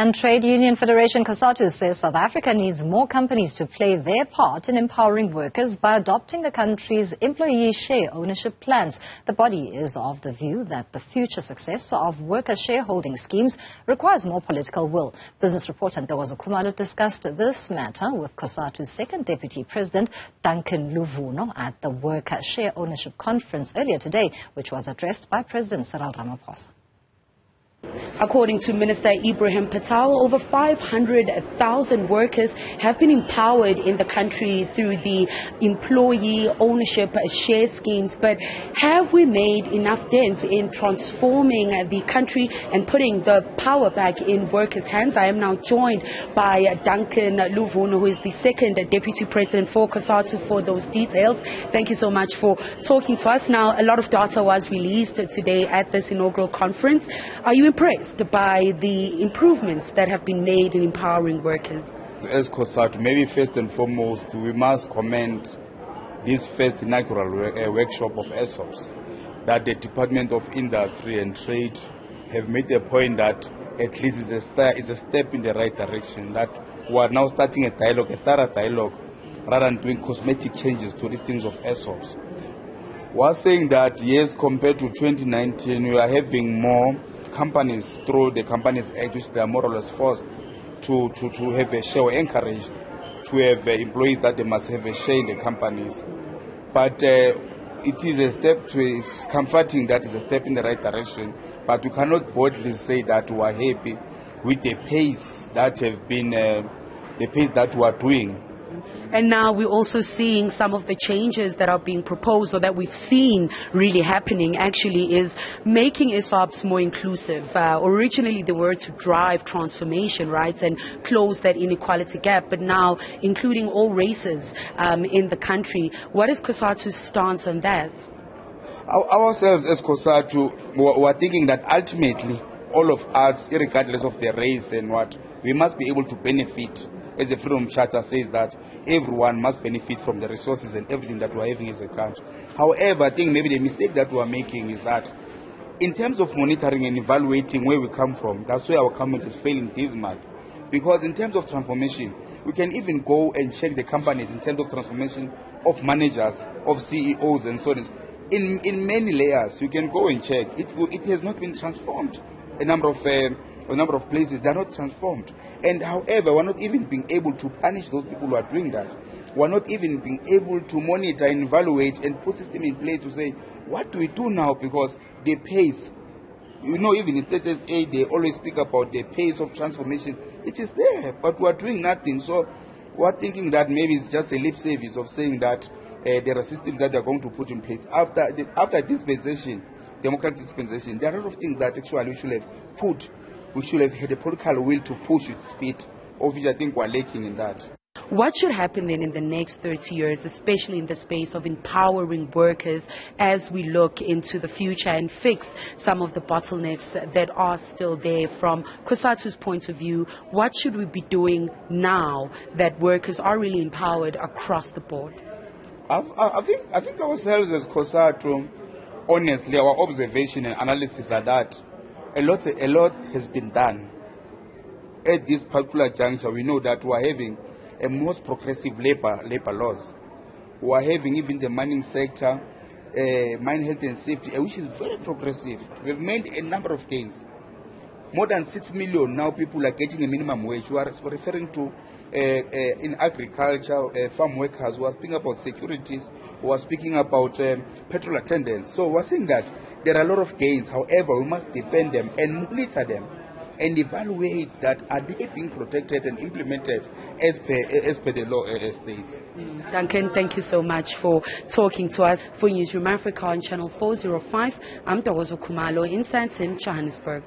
And Trade Union Federation COSATU says South Africa needs more companies to play their part in empowering workers by adopting the country's employee share ownership plans. The body is of the view that the future success of worker shareholding schemes requires more political will. Business reporter Ntokozo Khumalo discussed this matter with COSATU's second Deputy President Duncan Luvuno at the Worker Share Ownership Conference earlier today, which was addressed by President Cyril Ramaphosa. According to Minister Ibrahim Patel, over 500,000 workers have been empowered in the country through the employee ownership share schemes. But have we made enough dent in transforming the country and putting the power back in workers' hands? I am now joined by Duncan Luvuno, who is the second Deputy President for COSATU, for those details. Thank you so much for talking to us. Now, a lot of data was released today at this inaugural conference. Are you impressed by the improvements that have been made in empowering workers? As COSATU, maybe first and foremost, we must commend this first inaugural workshop of ESOPs, that the Department of Industry and Trade have made a point that at least it's a step in the right direction, that we are now starting a dialogue, a thorough dialogue, rather than doing cosmetic changes to listings of ESOPs. We are saying that, yes, compared to 2019, we are having more companies through the Companies Act, which they are more or less forced to have a share, or encouraged to have employees that they must have a share in the companies. But it is a step it's comforting that it's a step in the right direction, but we cannot boldly say that we are happy with the pace that have been the pace that we are doing. And now we're also seeing some of the changes that are being proposed, or that we've seen really happening, actually, is making ESOPs more inclusive. Originally, they were to drive transformation, right, and close that inequality gap, but now including all races in the country. What is COSATU's stance on that? Ourselves as COSATU, we're thinking that ultimately, all of us, regardless of the race and what, we must be able to benefit. As the Freedom Charter says, that everyone must benefit from the resources and everything that we're having as a country. However, I think maybe the mistake that we're making is that in terms of monitoring and evaluating where we come from, that's where our government is failing dismal. Because in terms of transformation, we can even go and check the companies in terms of transformation of managers, of CEOs and so on. In many layers, you can go and check. It has not been transformed. A number of places, they are not transformed. And however, we're not even being able to punish those people who are doing that. We're not even being able to monitor and evaluate and put system in place to say, what do we do now? Because the pace, even in status aid, they always speak about the pace of transformation. It is there, but we're doing nothing. So we're thinking that maybe it's just a lip service of saying that there are systems that they're going to put in place. After dispensation, democratic dispensation, there are a lot of things that actually we should have had a political will to push with speed, of which I think we're lacking in that. What should happen then in the next 30 years, especially in the space of empowering workers, as we look into the future and fix some of the bottlenecks that are still there? From COSATU's point of view, what should we be doing now that workers are really empowered across the board? I think ourselves as COSATU, honestly, our observation and analysis are that a lot has been done. At this particular juncture, we know that we are having a most progressive labor laws. We are having even the mining sector, mine health and safety, which is very progressive. We have made a number of gains. More than 6 million now people are getting a minimum wage. We are referring to in agriculture, farm workers. We are speaking about securities. We are speaking about petrol attendants. So we are saying that there are a lot of gains. However, we must defend them and monitor them and evaluate that are they being protected and implemented as per the law states. Duncan, thank you so much for talking to us. For Newzroom Afrika on Channel 405, I'm Ntokozo Khumalo in Sandton, Johannesburg.